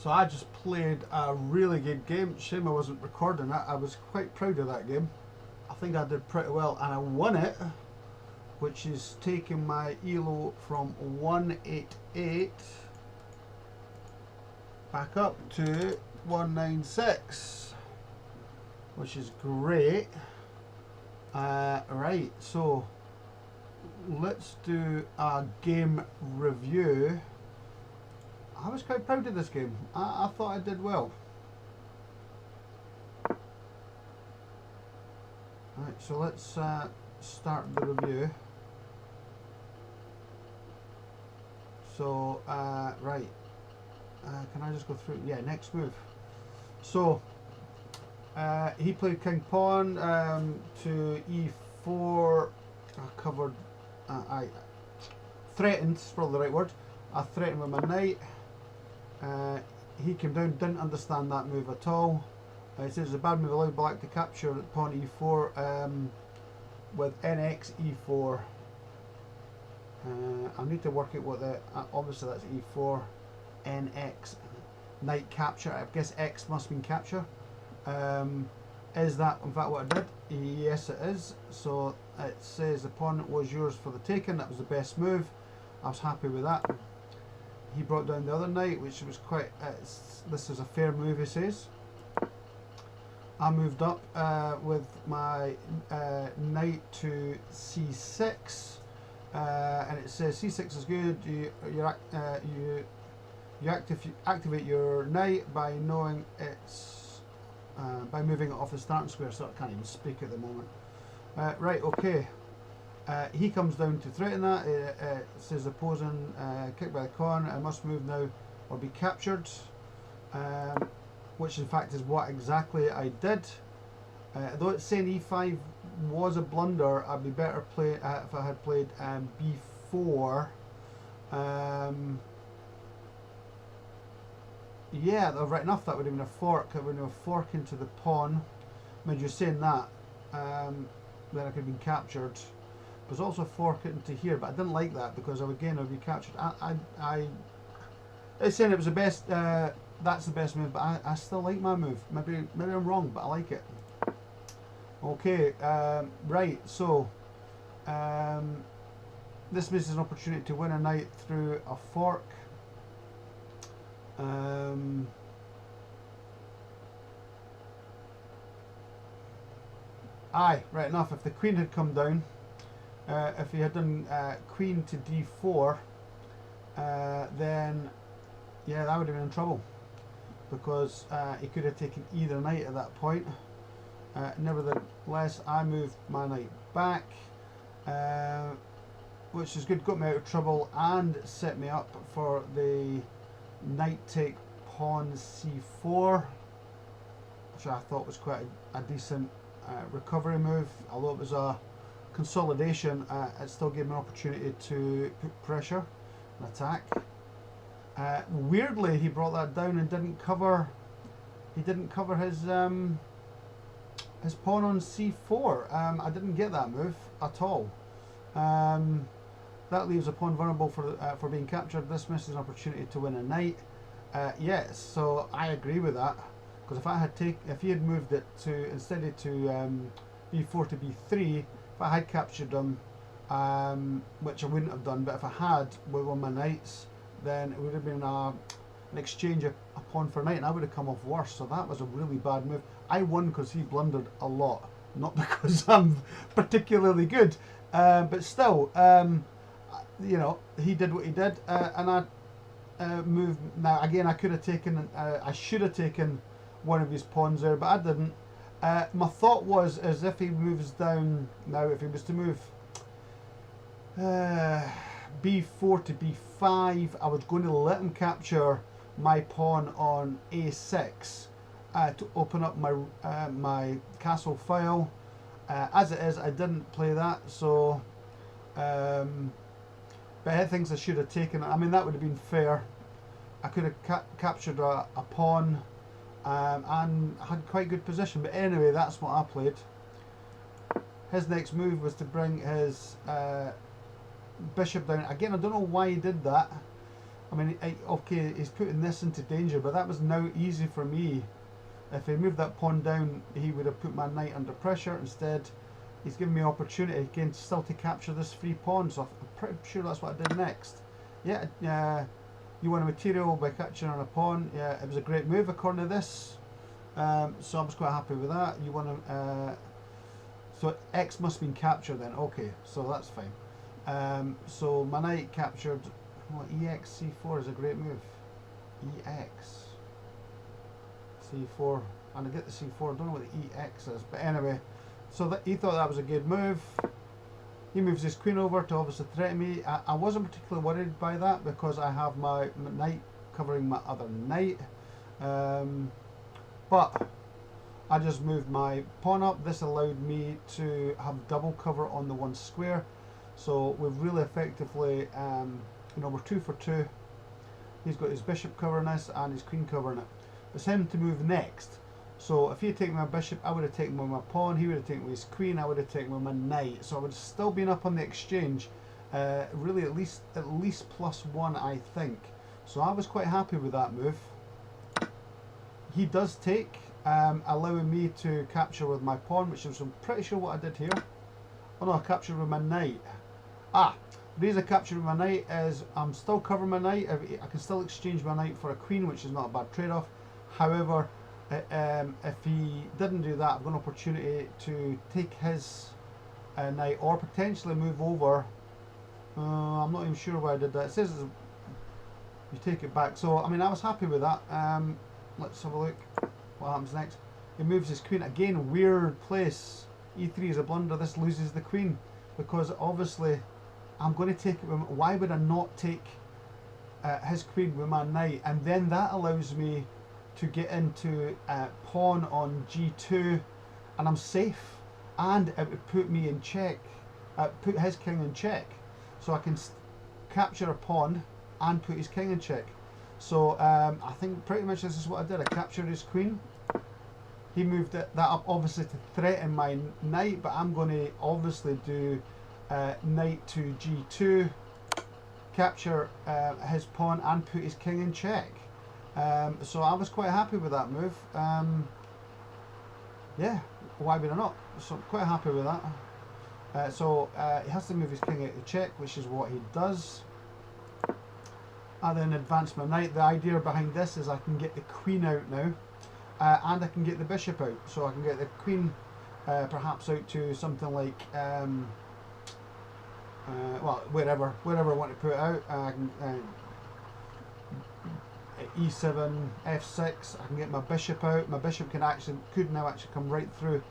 So I just played a really good game. Shame I wasn't recording it. I was quite proud of that game. I think I did pretty well and I won it, which is taking my ELO from 188 back up to 196, which is great. Right, so let's do a game review. I was quite proud of this game. I thought I did well. Right, so let's start the review. So, right. Can I just go through? Yeah, next move. So, he played King Pawn to E4. I covered. I threatened, is probably the right word. I threatened with my knight. He came down, didn't understand that move at all. It says it's a bad move, allowed black to capture pawn E4 with NX E4. I need to work out what the, obviously that's E4, NX, knight capture. I guess X must mean capture. Is that in fact what I did? Yes it is. So it says the pawn was yours for the taking. That was the best move. I was happy with that. He brought down the other knight, which was quite, this is a fair move, he says. I moved up with my knight to C6, and it says C6 is good. You activate your knight by knowing it's by moving it off the starting square. So I can't even speak at the moment. Right, okay. He comes down to threaten that. It says opposing kick by the pawn. I must move now or be captured. Which in fact is what exactly I did. Though it's saying E5 was a blunder, I'd be better play if I had played B4. Yeah, right enough, that would have been a fork. It would have been a fork into the pawn. I mean, you're saying that, then I could have been captured. There's also a fork into here, but I didn't like that because I would be captured. It's saying it was the best. That's the best move, but I still like my move. Maybe I'm wrong, but I like it. Okay, right. So this misses an opportunity to win a knight through a fork. Aye, right enough. If the queen had come down, if he had done queen to D4, then yeah, that would have been in trouble. Because he could have taken either knight at that point. Nevertheless, I moved my knight back, which is good, got me out of trouble and set me up for the knight take pawn C4, which I thought was quite a decent recovery move. Although it was a consolidation, it still gave me an opportunity to put pressure and attack. Weirdly, he brought that down and didn't cover. He didn't cover his pawn on C4. I didn't get that move at all. That leaves a pawn vulnerable for being captured. This misses an opportunity to win a knight. Yes, so I agree with that. Because if he had moved it to instead of to B4 to B3, if I had captured him, which I wouldn't have done, but if I had with one of my knights, then it would have been an exchange of a pawn for knight, and I would have come off worse. So that was a really bad move. I won because he blundered a lot, not because I'm particularly good. But still, you know, he did what he did, and I moved. Now again, I could have taken, I should have taken one of his pawns there, but I didn't. My thought was, as if he moves down now, if he was to move B4 to B5, I was going to let him capture my pawn on A6 to open up my my castle file. As it is, I didn't play that, so but I had things I should have taken. I mean, that would have been fair. I could have captured a pawn and had quite good position, but anyway, that's what I played. His next move was to bring his bishop down. Again, I don't know why he did that. I mean, okay, he's putting this into danger, but that was now easy for me. If he moved that pawn down, he would have put my knight under pressure. Instead, he's given me opportunity again still to capture this free pawn, so I'm pretty sure that's what I did next. Yeah, you want a material by capturing a pawn. Yeah, it was a great move according to this. So I was quite happy with that. You want to, so X must have been captured then. Okay, so that's fine. So my knight captured. Well, EX C4 is a great move. EX C4, and I get the C4. I don't know what the EX is, but anyway. So that he thought that was a good move. He moves his queen over to obviously threaten me. I wasn't particularly worried by that because I have my knight covering my other knight. But I just moved my pawn up. This allowed me to have double cover on the one square. So we've really effectively, we're 2 for 2. He's got his bishop covering this and his queen covering it. It's him to move next. So if he had taken my bishop, I would have taken with my pawn. He would have taken with his queen. I would have taken with my knight. So I would have still been up on the exchange. Really, at least +1, I think. So I was quite happy with that move. He does take, allowing me to capture with my pawn, which is, I'm pretty sure what I did here. Oh no, I captured with my knight. The reason I captured with my knight is I'm still covering my knight. I can still exchange my knight for a queen, which is not a bad trade-off. However, if he didn't do that, I've got an opportunity to take his knight or potentially move over. I'm not even sure why I did that. It says you take it back. So, I mean, I was happy with that. Let's have a look what happens next. He moves his queen. Again, weird place. E3 is a blunder. This loses the queen because obviously I'm going to take it with, why would I not take his queen with my knight? And then that allows me to get into pawn on G2 and I'm safe, and it would put me in check, put his king in check, so I can capture a pawn and put his king in check. So I think pretty much this is what I did. I captured his queen. He moved that up obviously to threaten my knight, but I'm going to obviously do knight to G2, capture his pawn and put his king in check. So I was quite happy with that move. Yeah, why would I not? So quite happy with that. So he has to move his king out to check, which is what he does. I then advance my knight. The idea behind this is I can get the queen out now, and I can get the bishop out. So I can get the queen perhaps out to something like, well, wherever I want to put it out. I can, E7, F6. I can get my bishop out. My bishop could now actually come right through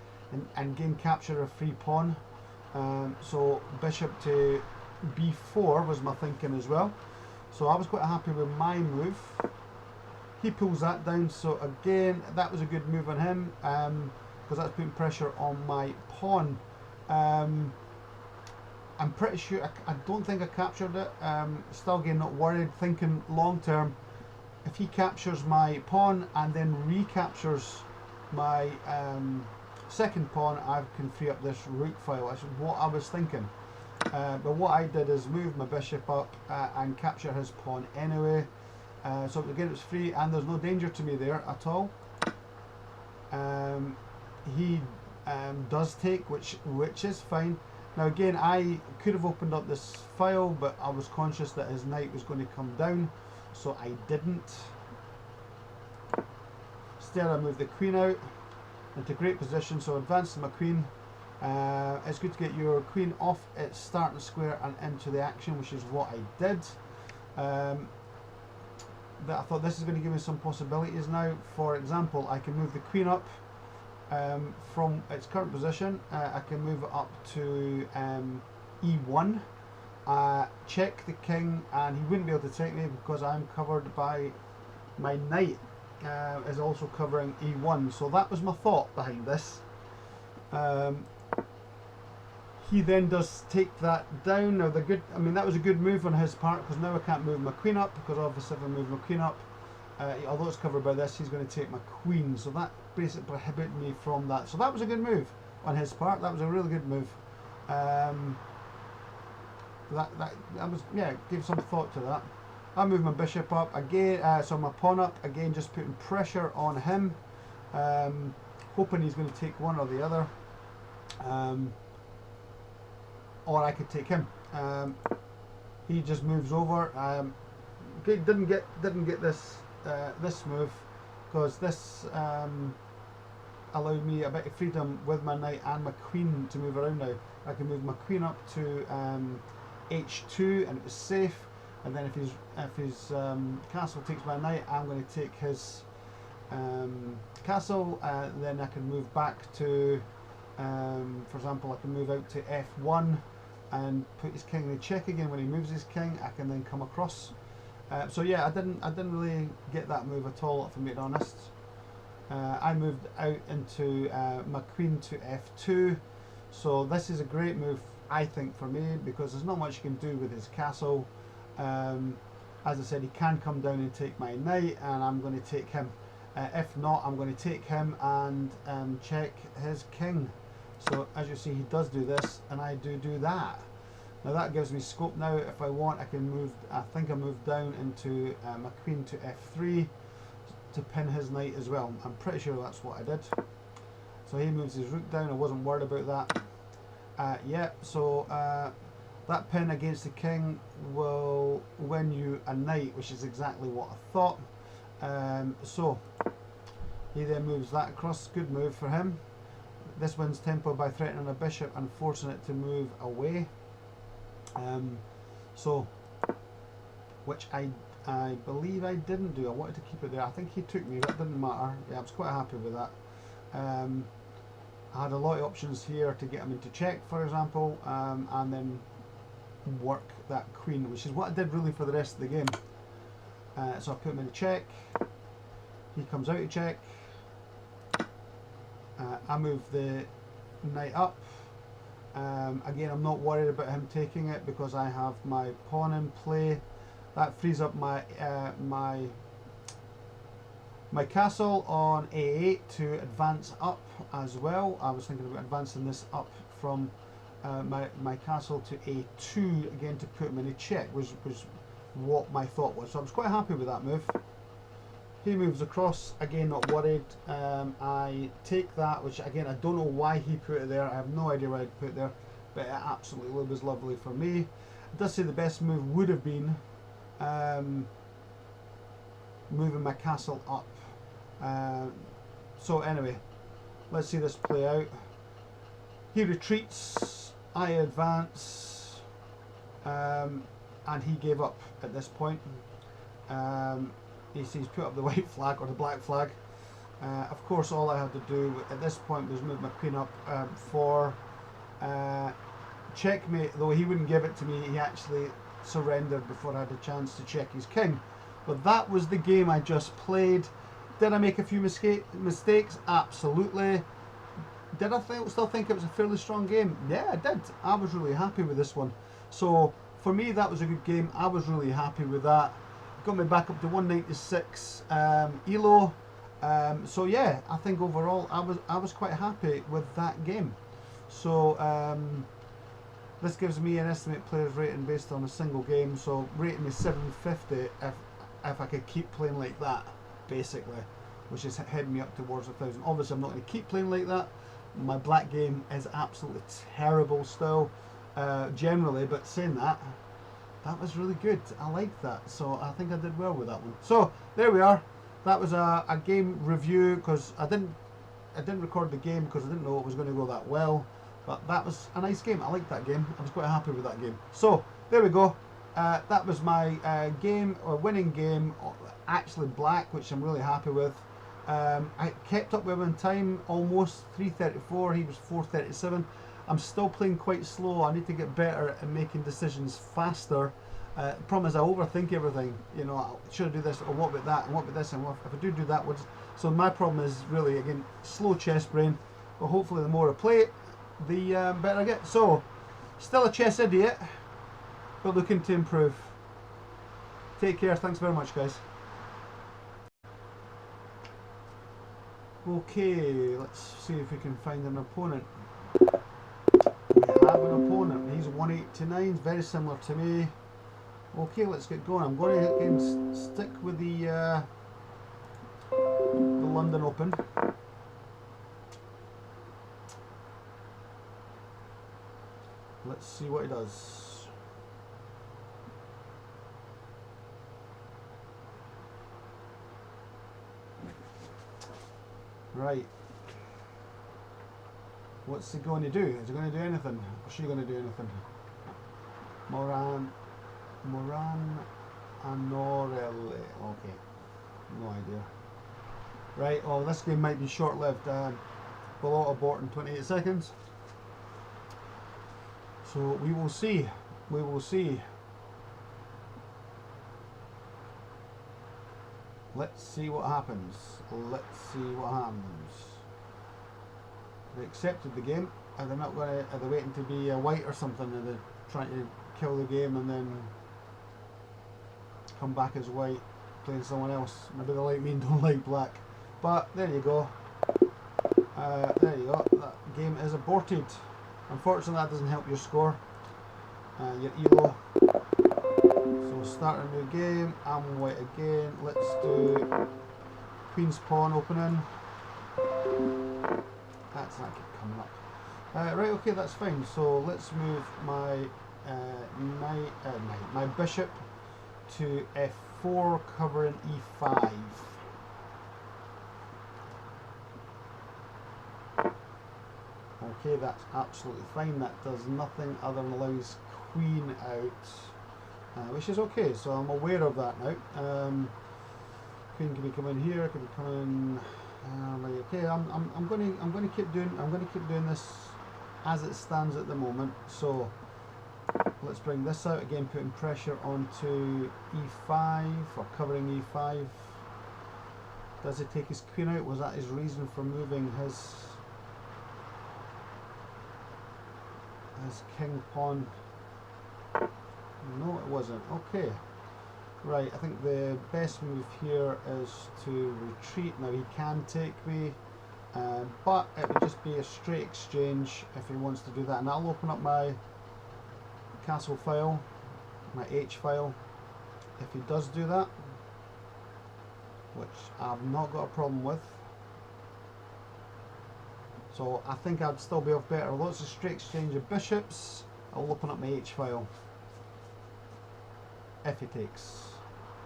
and gain capture a free pawn. So bishop to B4 was my thinking as well. So I was quite happy with my move. He pulls that down, so again that was a good move on him, because that's putting pressure on my pawn. I'm pretty sure, I don't think I captured it. Still again not worried, thinking long term, if he captures my pawn and then recaptures my second pawn, I can free up this rook file. That's what I was thinking. But what I did is move my bishop up and capture his pawn anyway. So again, it's free and there's no danger to me there at all. He does take, which is fine. Now again, I could have opened up this file, but I was conscious that his knight was going to come down, so I didn't. Instead, I moved the queen out into great position, so advancing my queen. It's good to get your queen off its starting square and into the action, which is what I did. That I thought this is going to give me some possibilities now. For example, I can move the queen up from its current position. I can move it up to E1, check the king, and he wouldn't be able to take me because I'm covered by my knight is also covering E1. So that was my thought behind this. He then does take that down. Now that was a good move on his part, because now I can't move my queen up, because obviously if I move my queen up, although it's covered by this, he's going to take my queen. So that basically prohibited me from that. So that was a good move on his part. That was a really good move. That was, yeah, give some thought to that. I move my bishop up again, so my pawn up again, just putting pressure on him, hoping he's going to take one or the other, or I could take him. He just moves over. Didn't get this this move because this allowed me a bit of freedom with my knight and my queen to move around now. I can move my queen up to h2 and it was safe. And then if his castle takes my knight, I'm going to take his castle. Then I can move back to, for example, I can move out to f1 and put his king in check again. When he moves his king, I can then come across. So yeah, I didn't really get that move at all, if I'm being honest. I moved out into my queen to f2. So this is a great move, I think, for me, because there's not much you can do with his castle. As I said, he can come down and take my knight, and I'm going to take him. If not, I'm going to take him and check his king. So as you see, he does do this, and I do that. Now that gives me scope. Now if I want, I can move, I think I moved down into my queen to f3 to pin his knight as well. I'm pretty sure that's what I did. So he moves his rook down. I wasn't worried about that. Yeah, so that pin against the king will win you a knight, which is exactly what I thought. So he then moves that across. Good move for him. This wins tempo by threatening a bishop and forcing it to move away. So, which I believe I didn't do. I wanted to keep it there. I think he took me. That didn't matter. Yeah, I was quite happy with that. I had a lot of options here to get him into check, for example, and then work that queen, which is what I did really for the rest of the game. So I put him in check. He comes out of check. I move the knight up. Again, I'm not worried about him taking it because I have my pawn in play. That frees up my my castle on a8 to advance up as well. I was thinking about advancing this up from my castle to a2 again to put him in a check, was what my thought was. So I was quite happy with that move. He moves across, again not worried. I take that, which again I don't know why he put it there. I have no idea why he put it there, but it absolutely was lovely for me. It does say the best move would have been moving my castle up. So anyway, let's see this play out. He retreats, I advance, and he gave up at this point. He's put up the white flag or the black flag. Of course, all I had to do at this point was move my queen up for checkmate. Though he wouldn't give it to me, he actually surrendered before I had a chance to check his king. But that was the game I just played. Did I make a few mistakes? Absolutely. Did I still think it was a fairly strong game? Yeah, I did. I was really happy with this one. So for me, that was a good game. I was really happy with that. Got me back up to 196 elo. So yeah, I think overall I was quite happy with that game. So this gives me an estimate players rating based on a single game. So rating me 750 if I could keep playing like that, basically, which is heading me up towards 1,000. Obviously, I'm not going to keep playing like that. My black game is absolutely terrible still, generally. But saying that, that was really good. I liked that, so I think I did well with that one. So there we are. That was a game review because I didn't record the game because I didn't know it was going to go that well. But that was a nice game. I liked that game. I was quite happy with that game. So there we go. That was my game, or winning game, actually black, which I'm really happy with. I kept up with him in time, almost 334. He was 437. I'm still playing quite slow. I need to get better at making decisions faster. The problem is I overthink everything. You know, should I do this, or what about that, and what about this, and what if I do that? So my problem is really, again, slow chess brain. But hopefully the more I play it, the better I get. So, still a chess idiot, but looking to improve. Take care. Thanks very much, guys. Okay, let's see if we can find an opponent. We have an opponent. He's 189, very similar to me. Okay, let's get going. I'm going to again stick with the London Open. Let's see what he does. Right. What's he going to do? Is he going to do anything? Is she going to do anything? Moran Anorelli. Okay. No idea. Right, well this game might be short-lived. Below abort in 28 seconds. So we will see. We will see. Let's see what happens. Let's see what happens. They accepted the game. Are they not going to? Are they waiting to be a white or something? Are they trying to kill the game and then come back as white, playing someone else? Maybe they like me and don't like black. But there you go. There you go. That game is aborted. Unfortunately, that doesn't help your score. Your elo. So start a new game. I'm white again. Let's do Queen's Pawn opening. That's not coming up. Right, okay, that's fine. So let's move my my bishop to f4, covering e5. Okay, that's absolutely fine. That does nothing other than allow his queen out, which is okay. So I'm aware of that now. Queen can be coming here. Can be coming. Okay, I'm going to keep doing this as it stands at the moment. So let's bring this out again, putting pressure onto e5 or covering e5. Does he take his queen out? Was that his reason for moving his king pawn? No, it wasn't. Okay. Right, I think the best move here is to retreat. Now he can take me, but it would just be a straight exchange if he wants to do that. And I'll open up my castle file, my H file, if he does do that, which I've not got a problem with. So I think I'd still be off better. Although it's a straight exchange of bishops, I'll open up my H file. If he takes.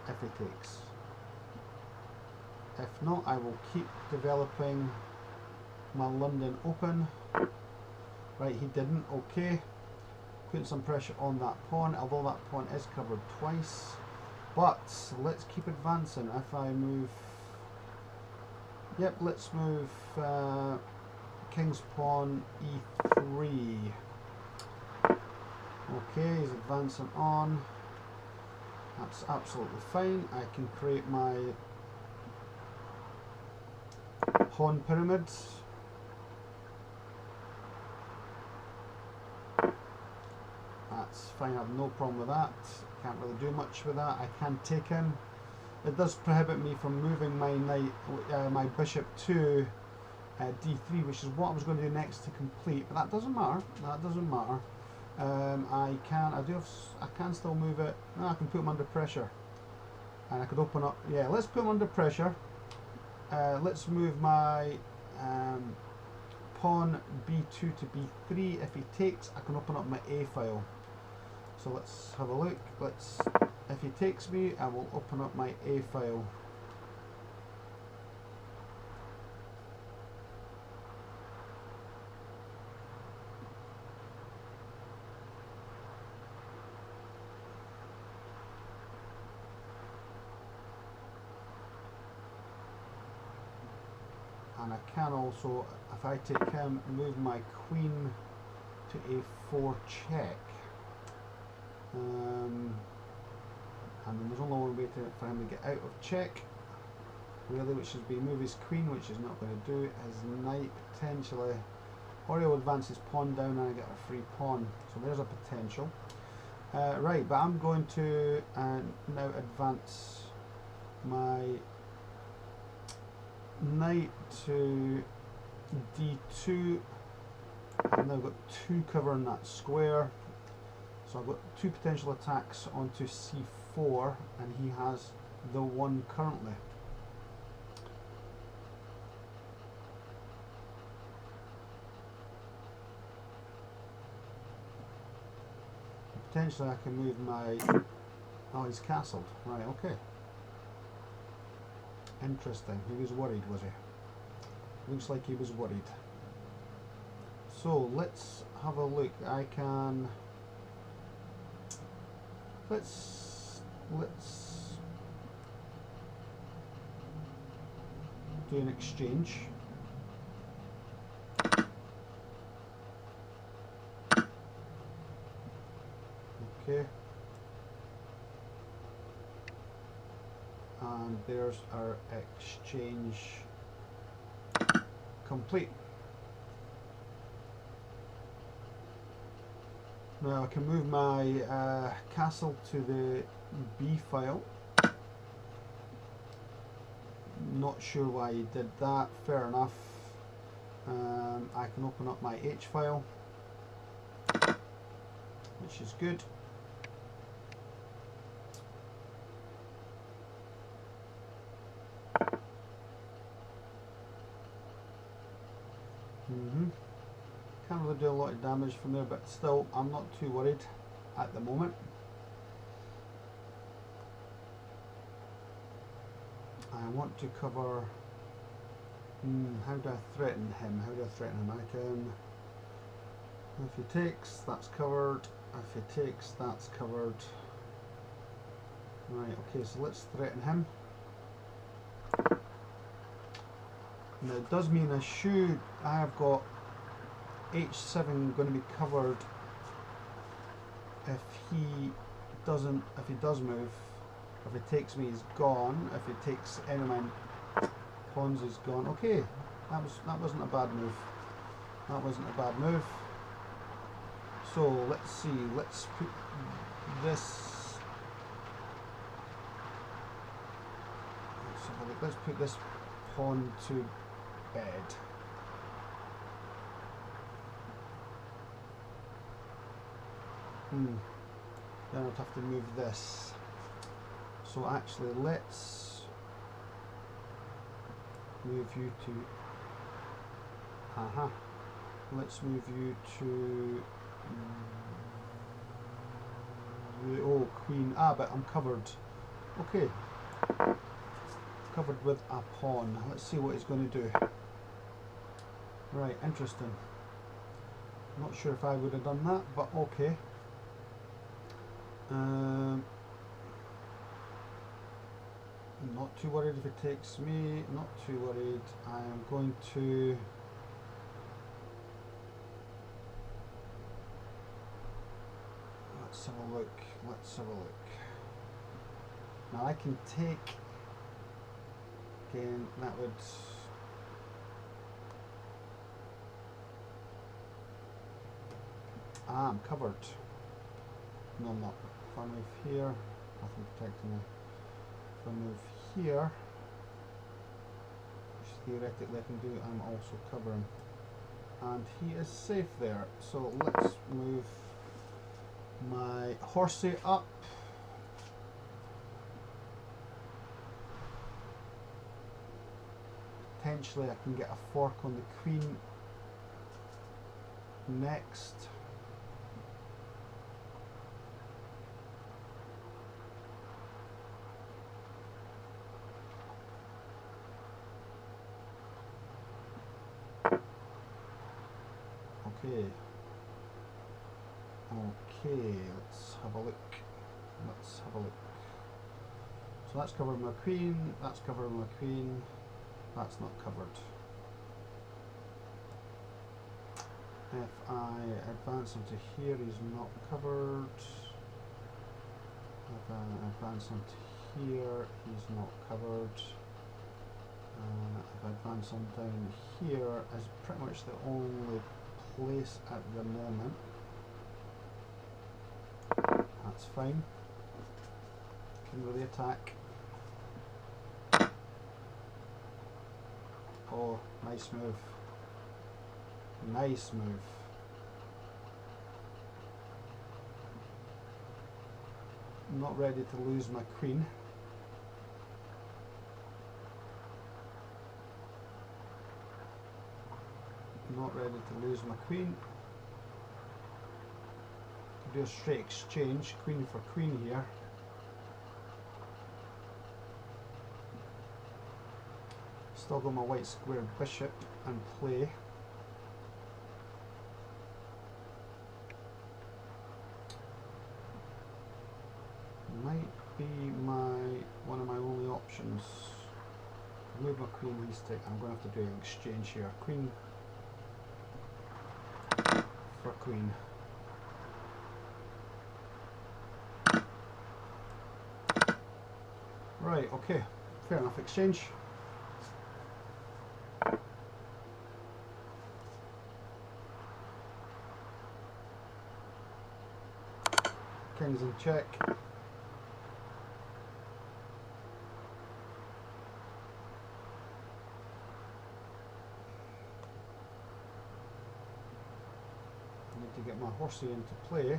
If he takes. If not, I will keep developing my London Open. Right, he didn't. Okay. Putting some pressure on that pawn, although that pawn is covered twice. But let's keep advancing. If I move... Yep, let's move King's Pawn E3. Okay, he's advancing on. That's absolutely fine. I can create my pawn pyramids. That's fine, I have no problem with that. Can't really do much with that. I can take him. It does prohibit me from moving my knight, my bishop to d3, which is what I was going to do next to complete. But that doesn't matter. That doesn't matter. I can still move it. No, I can put him under pressure, and I could open up. Yeah, let's put him under pressure. Let's move my pawn b2 to b3. If he takes, I can open up my A file. So let's have a look. If he takes me, I will open up my A file. And I can also, if I take him, move my queen to a4 check. And then there's only one way for him to get out of check, really, which is be move his queen, which is not going to do. His knight potentially, or he'll advance his pawn down and I get a free pawn. So there's a potential. Right, but I'm going to now advance my knight to d2. I've now got 2 covering that square, So I've got 2 potential attacks onto c4, and he has the 1 currently. Potentially I can move my... Oh, he's castled. Right, okay. Interesting. He was worried, was he? Looks like he was worried. So let's have a look. I can... Let's do an exchange. Okay. And there's our exchange complete. Now I can move my castle to the B file. Not sure why he did that, fair enough. I can open up my H file, which is good. Can't really do a lot of damage from there, but still I'm not too worried at the moment. I want to cover... how do I threaten him? How do I threaten him? I can... If he takes, that's covered. If he takes, that's covered. Right, okay, so let's threaten him. Now it does mean I have got H7 going to be covered if he does move. If he takes me, he's gone. If he takes any of my pawns, he's gone. Okay, that wasn't a bad move. That wasn't a bad move. So let's see. Let's put this. Let's put this pawn to bed. Then I'd have to move this. So actually, let's move you to... Let's move you to... Oh, queen. But I'm covered. Okay. Covered with a pawn. Let's see what he's going to do. Right, interesting. Not sure if I would have done that, but okay. Not too worried if it takes me, not too worried. I am going to... Let's have a look, let's have a look. Now I can take... Again, that would... I'm covered. No, I'm not. If I move here, nothing protecting me. If I move here, which theoretically I can do, I'm also covering. And he is safe there. So let's move my horsey up. Potentially I can get a fork on the queen next. Okay, let's have a look. Let's have a look. So that's covering my queen, that's covering my queen, that's not covered. If I advance into here, he's not covered. If I advance into here, he's not covered. If I advance on down here, is pretty much the only place at the moment. That's fine. Can really attack. Oh, nice move. Nice move. Not ready to lose my queen. Not ready to lose my queen. Do a straight exchange, queen for queen here. Still got my white square bishop and play. Might be one of my only options. Move my queen, he's take. I'm going to have to do an exchange here. Queen for queen. Right, okay, fair enough exchange. King's in check. To get my horsey into play, I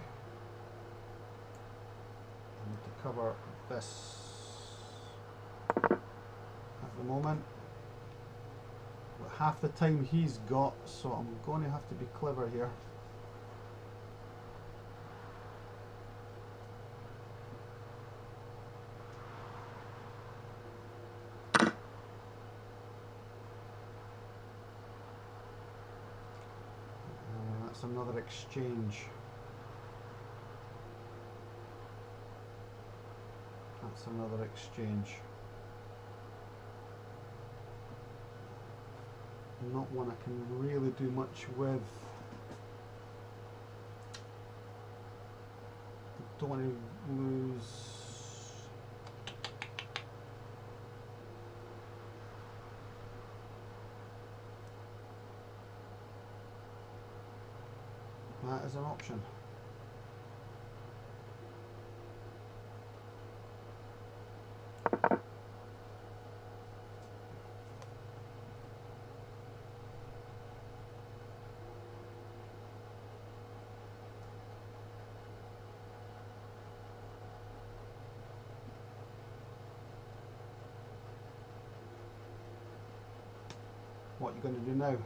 need to cover this at the moment. But half the time he's got, so I'm going to have to be clever here. That's another exchange. That's another exchange. Not one I can really do much with. Don't want to lose. That is an option. What are you going to do now?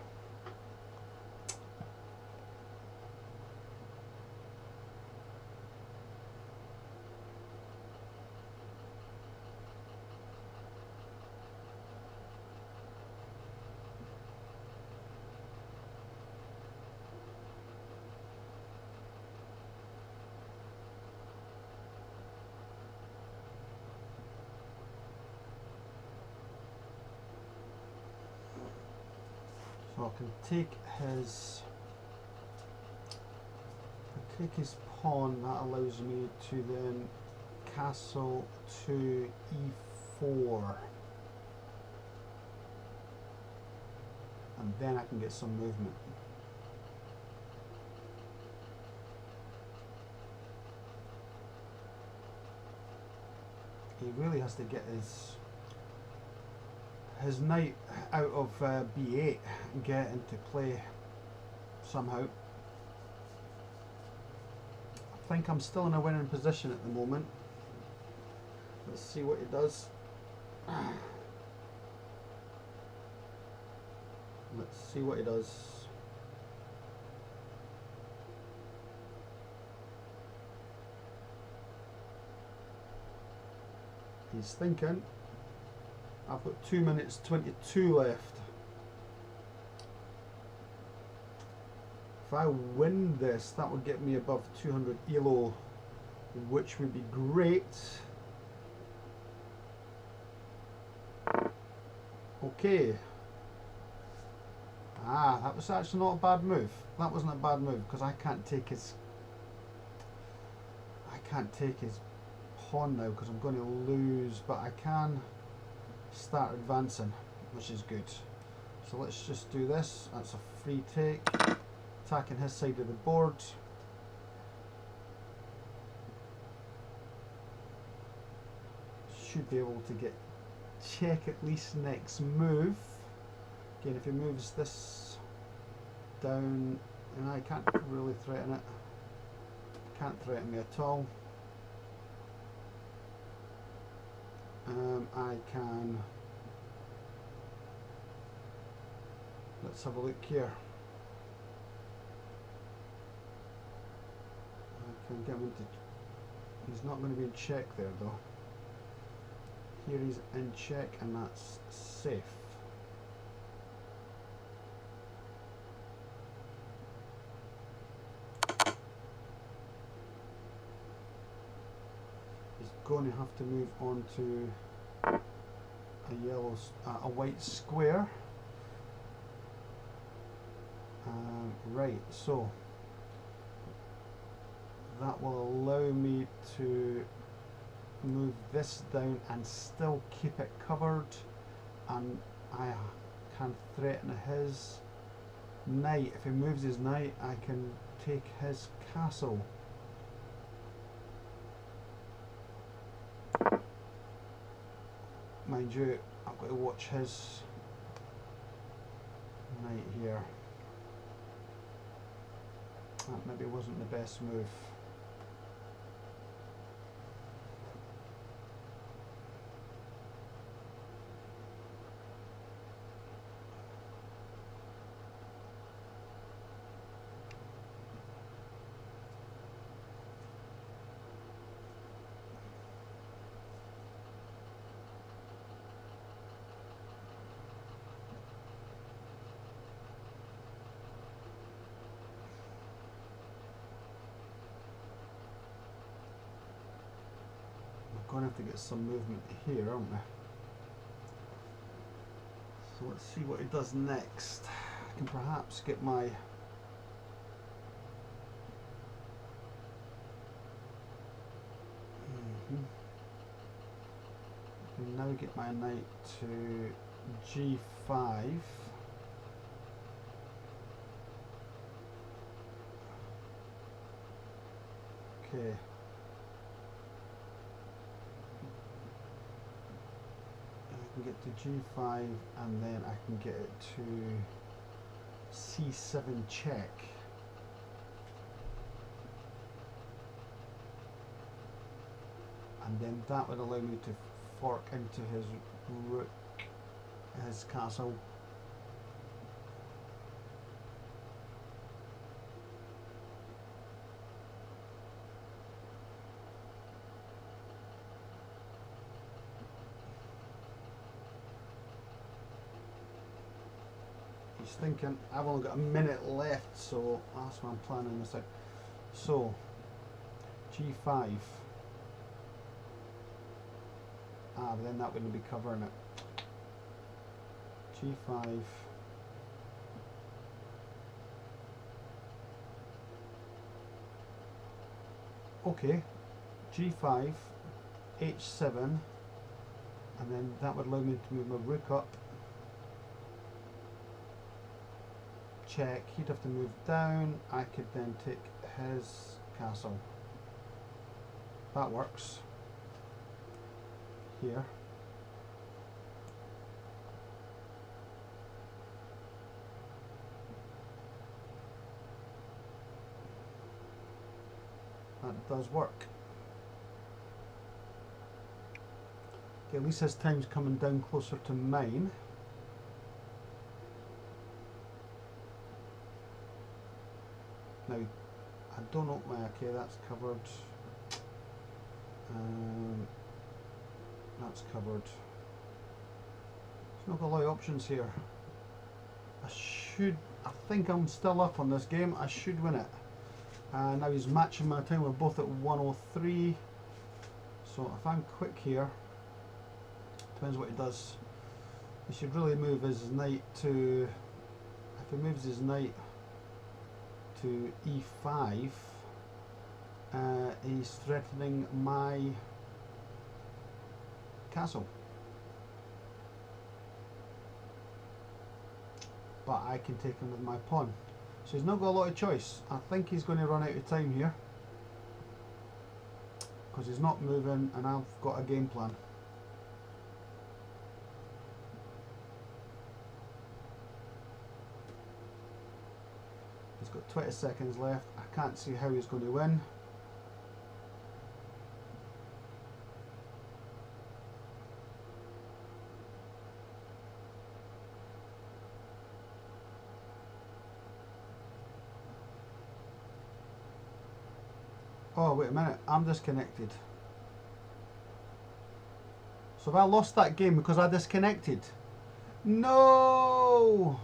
So I can take his pawn. That allows me to then castle to e4, and then I can get some movement. He really has to get his knight out of b8 and get into play somehow. I think I'm still in a winning position at the moment. Let's see what he does. Let's see what he does. He's thinking. I've got 2 minutes 22 left. If I win this, that would get me above 200 ELO, which would be great. Okay. That was actually not a bad move. That wasn't a bad move because I can't take his pawn now because I'm going to lose, but I can start advancing, which is good. So let's just do this. That's a free take. Attacking his side of the board. Should be able to get check at least next move. Again, if he moves this down, and I can't really threaten it. Can't threaten me at all. I can, let's have a look here. I can get him into, he's not going to be in check there though. Here he's in check and that's safe. He's going to have to move on to a yellow, a white square. Right, so that will allow me to move this down and still keep it covered, and I can threaten his knight. If he moves his knight, I can take his castle. Mind you, I've got to watch his knight here. That maybe wasn't the best move. Going to have to get some movement here, aren't we? So let's see what he does next. I can perhaps get my I can now get my knight to G5. Okay. Get to G5 and then I can get it to C7 check. And then that would allow me to fork into his rook, his castle. He's thinking, I've only got a minute left, so that's why I'm planning this out. So, G5. But then that wouldn't be covering it. G5. Okay, G5, H7, and then that would allow me to move my rook up. Check, he'd have to move down, I could then take his castle. That works. Here. That does work. Okay, at least his time's coming down closer to mine. Now, I don't know, okay, that's covered. That's covered. There's not a lot of options here. I think I'm still up on this game. I should win it. Now he's matching my time. We're both at 103. So if I'm quick here, depends what he does. He should really move his knight to, if he moves his knight to E5, he's threatening my castle. But I can take him with my pawn. So he's not got a lot of choice. I think he's going to run out of time here, because he's not moving and I've got a game plan. He's got 20 seconds left. I can't see how he's going to win. Oh, wait a minute. I'm disconnected. So have I lost that game because I disconnected? No!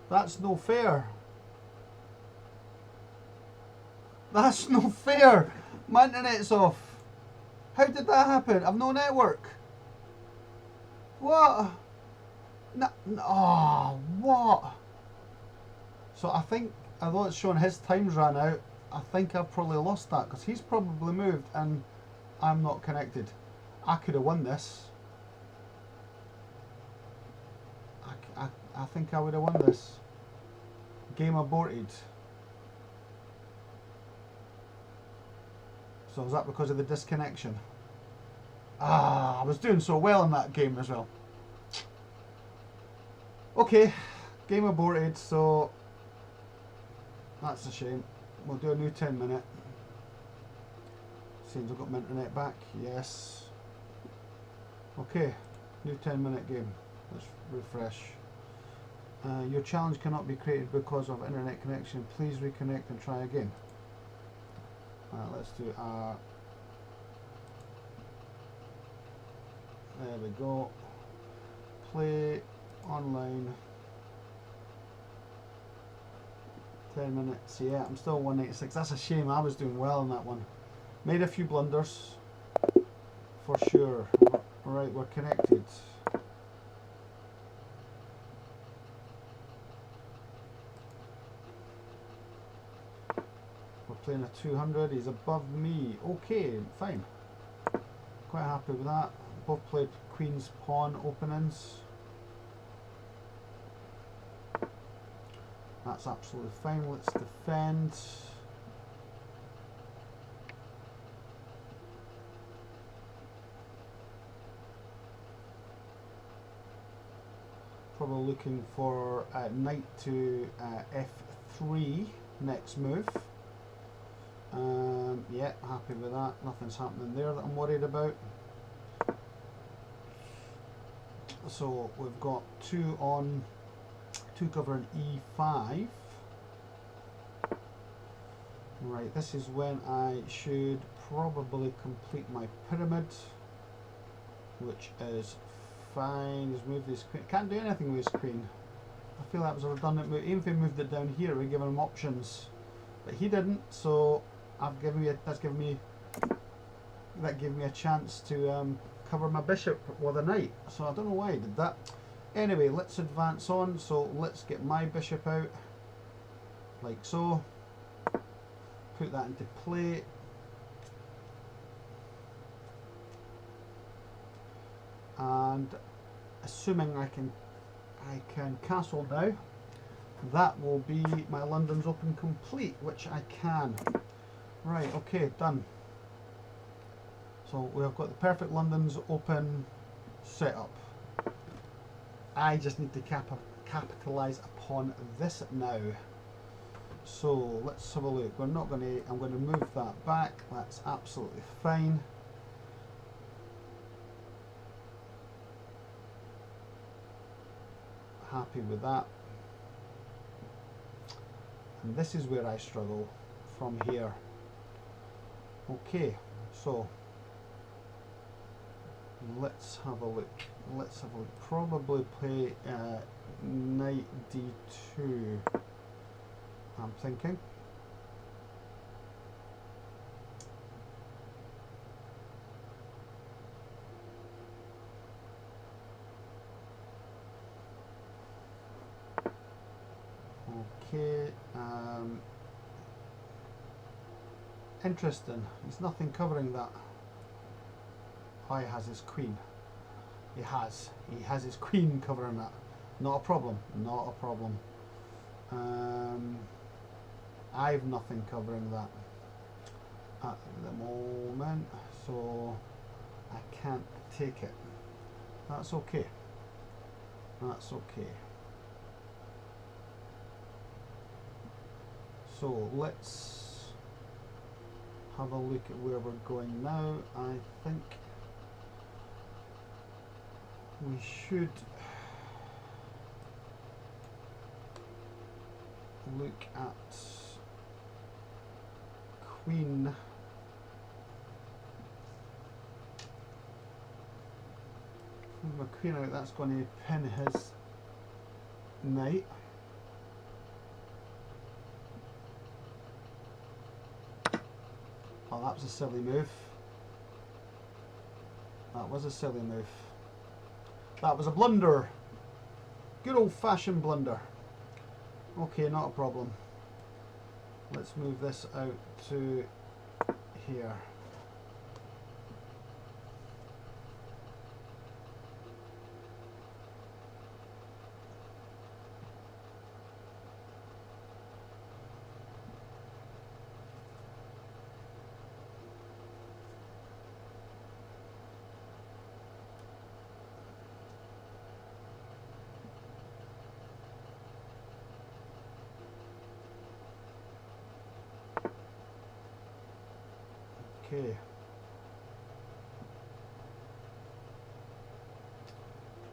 That's no fair. That's no fair. My internet's off. How did that happen? I've no network. What? No, oh, what? So I think, although it's showing his time's ran out, I think I've probably lost that because he's probably moved and I'm not connected. I could have won this. I think I would have won this. Game aborted. So is that because of the disconnection? Ah, I was doing so well in that game as well. Okay, game aborted, so that's a shame. We'll do a new 10-minute. Seems I've got my internet back. Yes. Okay, new 10-minute game. Let's refresh. Your challenge cannot be created because of internet connection. Please reconnect and try again. Let's do there we go. Play online. 10 minutes. Yeah, I'm still 186. That's a shame. I was doing well in that one. Made a few blunders for sure. Right, we're connected. We're playing a 200. He's above me. Okay, fine. Quite happy with that. Both played Queen's Pawn openings. That's absolutely fine. Let's defend. Probably looking for knight to f3 next move. Yeah, happy with that. Nothing's happening there that I'm worried about. So we've got two covering e5. Right, this is when I should probably complete my pyramid, which is fine. He's moved his queen. Can't do anything with his queen. I feel that was a redundant move. Even if he moved it down here, we'd given him options, but he didn't. So that gave me a chance to cover my bishop with a knight. So I don't know why I did that. Anyway, let's advance on. So let's get my bishop out, like so. Put that into play. And assuming I can castle now, that will be my London's Open complete, which I can. Right, okay, done. So we've got the perfect London's Open setup. I just need to capitalise upon this now. So let's have a look. I'm going to move that back. That's absolutely fine. Happy with that. And this is where I struggle from here. Okay, so let's have a look. Let's have a look. Probably play knight d2. I'm thinking. Okay. Interesting. There's nothing covering that. Oh, he has his queen. He has his queen covering that. Not a problem. Not a problem. I've nothing covering that at the moment, so I can't take it. That's okay. That's okay. So let's have a look at where we're going now. I think we should look at queen. Move my queen out, that's going to pin his knight. Oh, that was a silly move. That was a silly move. That was a blunder. Good old-fashioned blunder. Okay, not a problem. Let's move this out to here. Okay.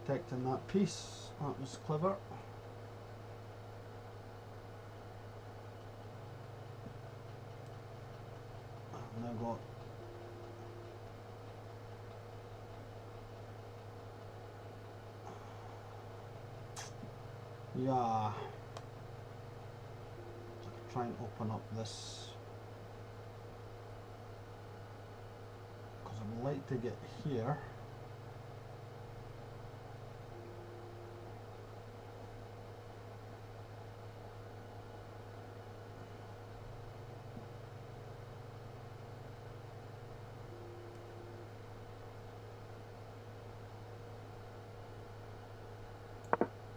Protecting that piece. That was clever. I've now got yeah. Try and open up this because I would like to get here.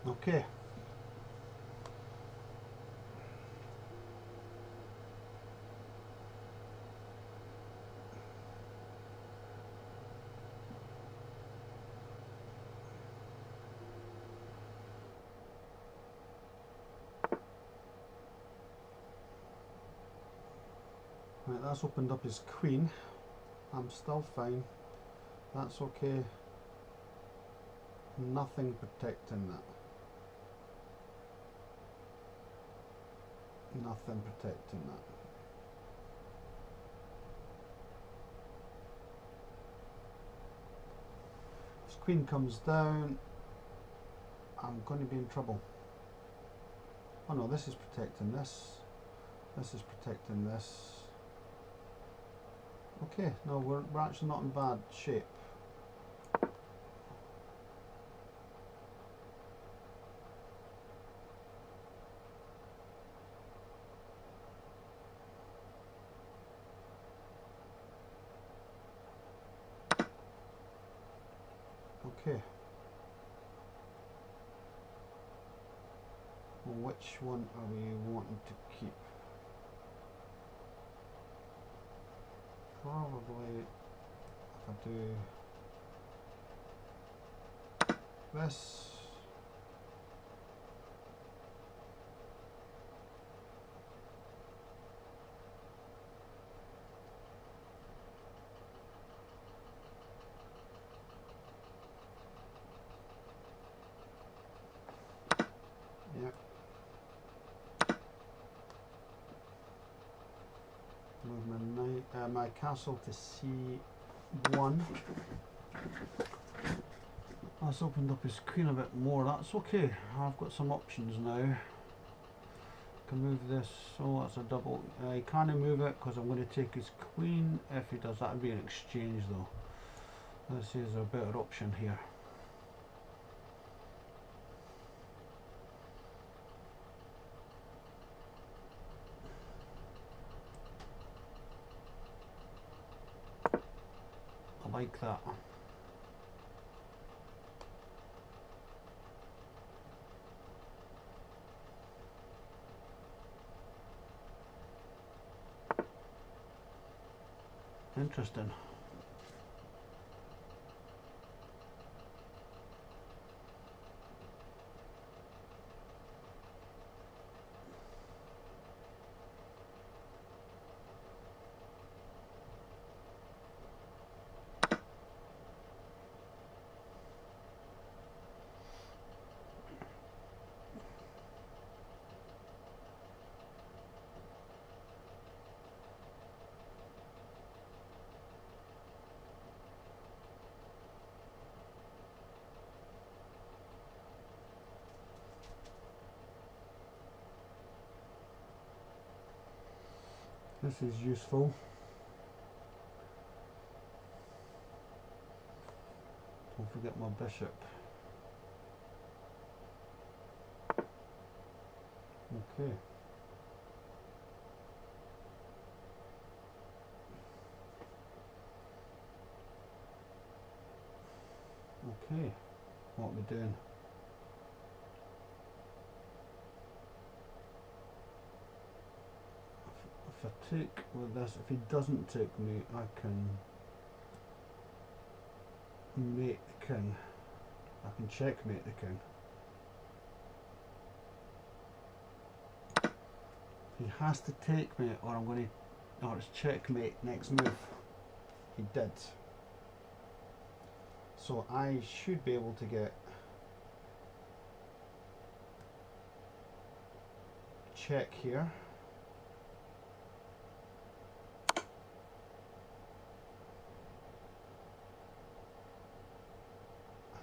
Okay. Right, that's opened up his queen. I'm still fine. That's okay. Nothing protecting that. Nothing protecting that. If queen comes down, I'm going to be in trouble. Oh no, this is protecting this. This is protecting this. Okay, no, we're actually not in bad shape. Okay. Well, which one are we wanting to keep? Probably if I do this. Yep. Move my castle to C1. That's opened up his queen a bit more. That's okay. I've got some options now. Can move this. Oh, that's a double. I can't move it because I'm going to take his queen. If he does, that would be an exchange though. Let's see, is there a better option here? I like that. Interesting. This is useful. Don't forget my bishop. Okay. Okay. What are we doing? If I take with this, if he doesn't take me, I can mate the king. I can checkmate the king. He has to take me, or I'm going to, or it's checkmate next move. He did. So I should be able to get check here.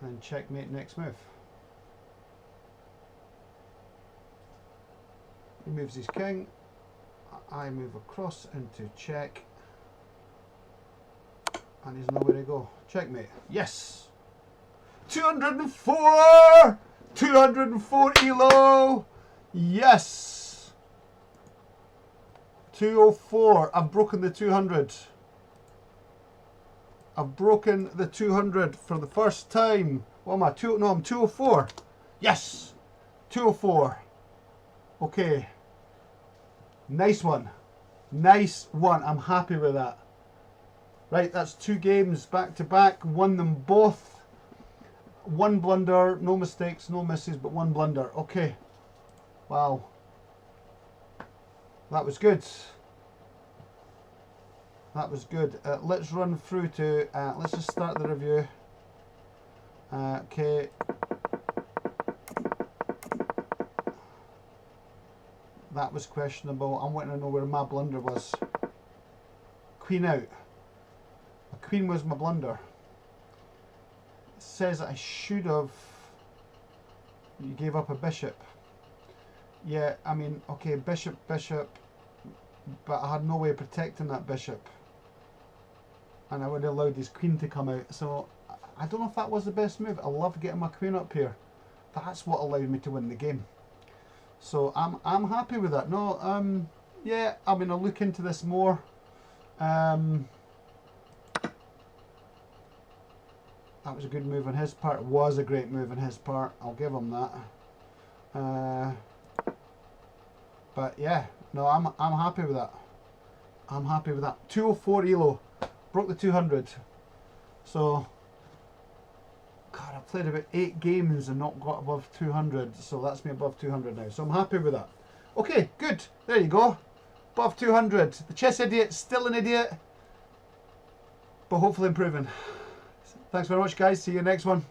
And then checkmate next move. He moves his king. I move across into check. And he's nowhere to go. Checkmate. Yes! 204! 204 elo! Yes! 204. I've broken the 200. I've broken the 200 for the first time. What am I? No, I'm 204. Yes! 204. Okay. Nice one. Nice one. I'm happy with that. Right, that's 2 games back to back. Won them both. 1 blunder, no mistakes, no misses, but 1 blunder. Okay. Wow. That was good. That was good. Let's run through to, let's just start the review. Okay. That was questionable. I want to know where my blunder was. Queen out. A queen was my blunder. It says I should have. You gave up a bishop. Yeah, I mean, okay, bishop, bishop. But I had no way of protecting that bishop. And I would have allowed his queen to come out. So I don't know if that was the best move. I love getting my queen up here. That's what allowed me to win the game. So I'm happy with that. No, yeah, I mean, I'll look into this more. That was a good move on his part. It was a great move on his part. I'll give him that. But yeah, no, I'm happy with that. I'm happy with that. 204 elo, broke the 200. So, God, I've played about 8 games and not got above 200. So that's me above 200 now. So I'm happy with that. Okay, good. There you go. Above 200. The chess idiot, still an idiot, but hopefully improving. Thanks very much, guys. See you next one.